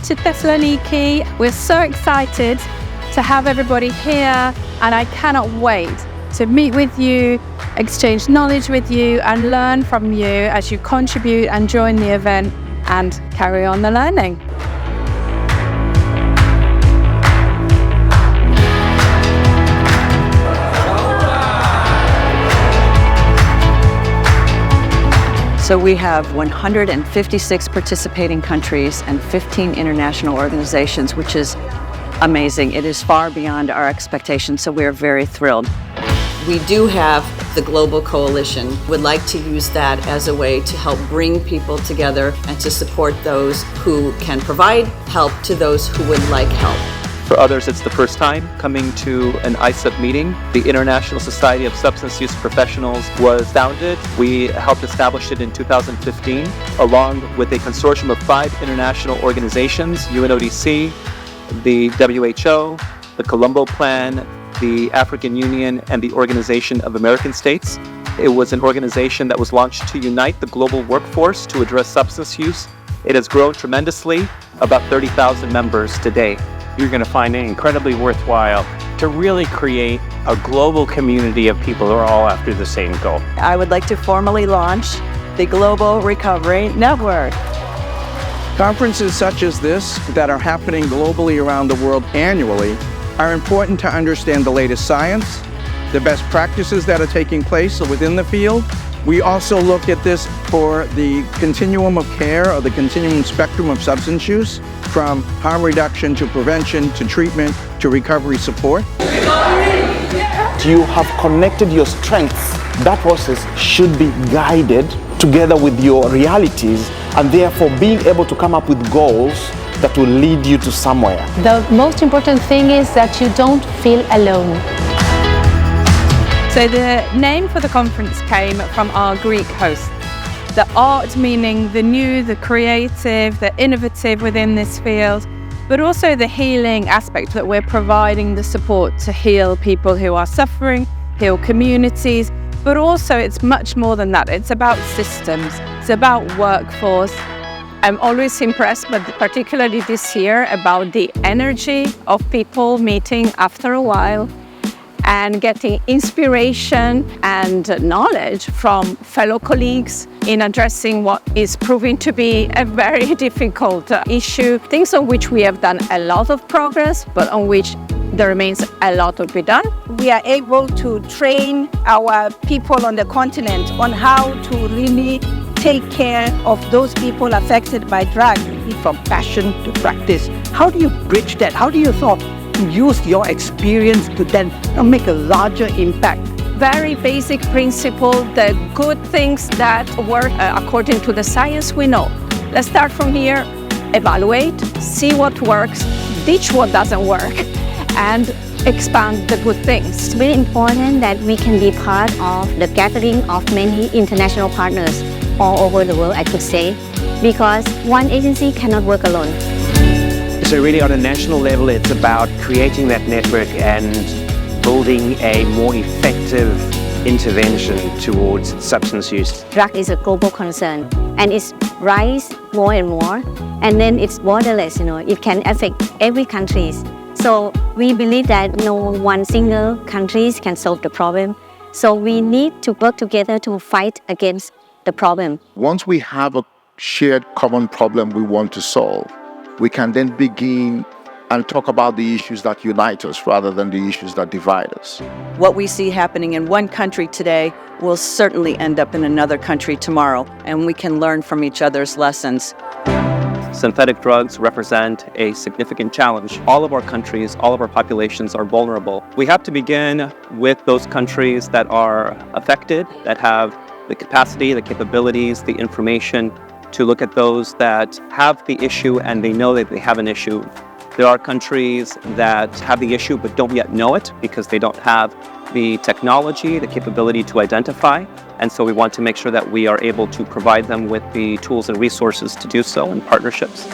to Thessaloniki. We're so excited to have everybody here, and I cannot wait to meet with you, exchange knowledge with you, and learn from you as you contribute and join the event and carry on the learning. So we have 156 participating countries and 15 international organizations, which is amazing. It is far beyond our expectations, so we're very thrilled. We do have the Global Coalition. Would like to use that as a way to help bring people together and to support those who can provide help to those who would like help. For others, it's the first time coming to an ISSUP meeting. The International Society of Substance Use Professionals was founded. We helped establish it in 2015, along with a consortium of 5 international organizations: UNODC, the WHO, the Colombo Plan, the African Union, and the Organization of American States. It was an organization that was launched to unite the global workforce to address substance use. It has grown tremendously, about 30,000 members today. You're going to find it incredibly worthwhile to really create a global community of people who are all after the same goal. I would like to formally launch the Global Recovery Network. Conferences such as this that are happening globally around the world annually are important to understand the latest science, the best practices that are taking place within the field. We also look at this for the continuum of care, or the continuum spectrum of substance use, from harm reduction to prevention to treatment to recovery support. You have connected your strengths. That process should be guided together with your realities, and therefore being able to come up with goals that will lead you to somewhere. The most important thing is that you don't feel alone. So the name for the conference came from our Greek host. The art meaning the new, the creative, the innovative within this field, but also the healing aspect, that we're providing the support to heal people who are suffering, heal communities, but also it's much more than that. It's about systems, it's about workforce. I'm always impressed, but particularly this year, about the energy of people meeting after a while and getting inspiration and knowledge from fellow colleagues in addressing what is proving to be a very difficult issue. Things on which we have done a lot of progress, but on which there remains a lot to be done. We are able to train our people on the continent on how to really take care of those people affected by drugs. From passion to practice, how do you bridge that? How do you use your experience to then make a larger impact? Very basic principle, the good things that work according to the science we know. Let's start from here, evaluate, see what works, ditch what doesn't work, and expand the good things. It's very important that we can be part of the gathering of many international partners all over the world, I could say, because one agency cannot work alone. So really on a national level, it's about creating that network and building a more effective intervention towards substance use. Drug is a global concern, and it's rise more and more, and then it's borderless, it can affect every country. So we believe that no one single country can solve the problem. So we need to work together to fight against the problem. Once we have a shared common problem we want to solve, we can then begin and talk about the issues that unite us rather than the issues that divide us. What we see happening in one country today will certainly end up in another country tomorrow, and we can learn from each other's lessons. Synthetic drugs represent a significant challenge. All of our countries, all of our populations are vulnerable. We have to begin with those countries that are affected, that have the capacity, the capabilities, the information to look at those that have the issue and they know that they have an issue. There are countries that have the issue but don't yet know it because they don't have the technology, the capability to identify. And so we want to make sure that we are able to provide them with the tools and resources to do so in partnerships.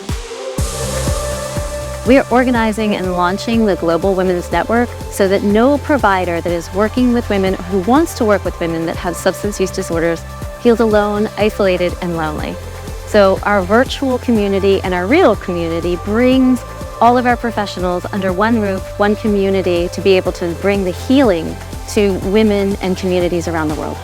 We are organizing and launching the Global Women's Network so that no provider that is working with women who wants to work with women that have substance use disorders feels alone, isolated, and lonely. So our virtual community and our real community brings all of our professionals under one roof, one community, to be able to bring the healing to women and communities around the world.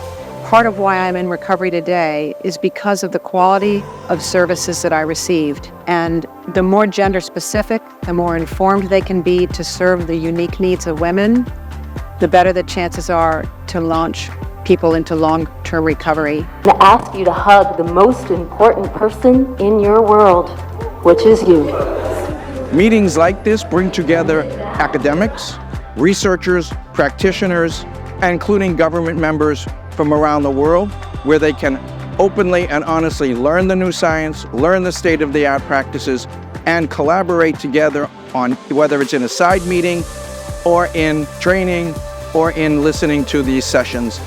Part of why I'm in recovery today is because of the quality of services that I received. And the more gender specific, the more informed they can be to serve the unique needs of women, the better the chances are to launch people into long-term recovery. I ask you to hug the most important person in your world, which is you. Meetings like this bring together academics, researchers, practitioners, including government members from around the world, where they can openly and honestly learn the new science, learn the state-of-the-art practices, and collaborate together on whether it's in a side meeting or in training or in listening to these sessions.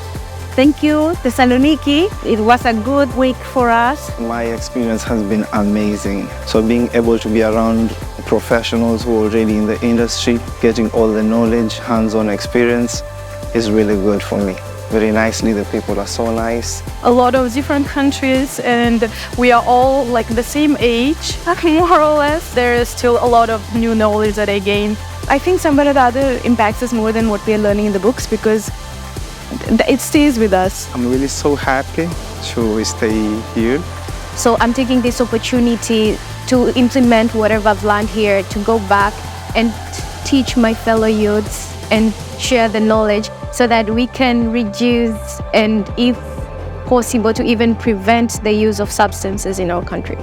Thank you, Thessaloniki. It was a good week for us. My experience has been amazing. So being able to be around professionals who are already in the industry, getting all the knowledge, hands-on experience is really good for me. Very nicely, the people are so nice. A lot of different countries, and we are all like the same age, more or less. There is still a lot of new knowledge that I gained. I think somewhere or the other impacts us more than what we are learning in the books, because it stays with us. I'm really so happy to stay here. So I'm taking this opportunity to implement whatever I've learned here, to go back and teach my fellow youths and share the knowledge so that we can reduce and, if possible, to even prevent the use of substances in our country.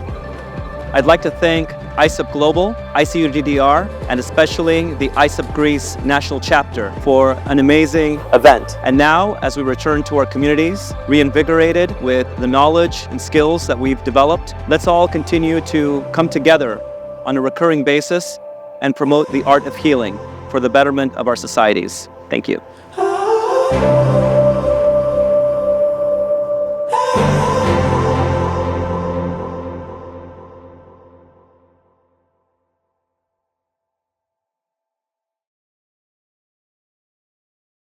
I'd like to thank ISSUP Global, ICUGDR, and especially the ISSUP Greece National Chapter for an amazing event. And now, as we return to our communities, reinvigorated with the knowledge and skills that we've developed, let's all continue to come together on a recurring basis and promote the art of healing for the betterment of our societies. Thank you.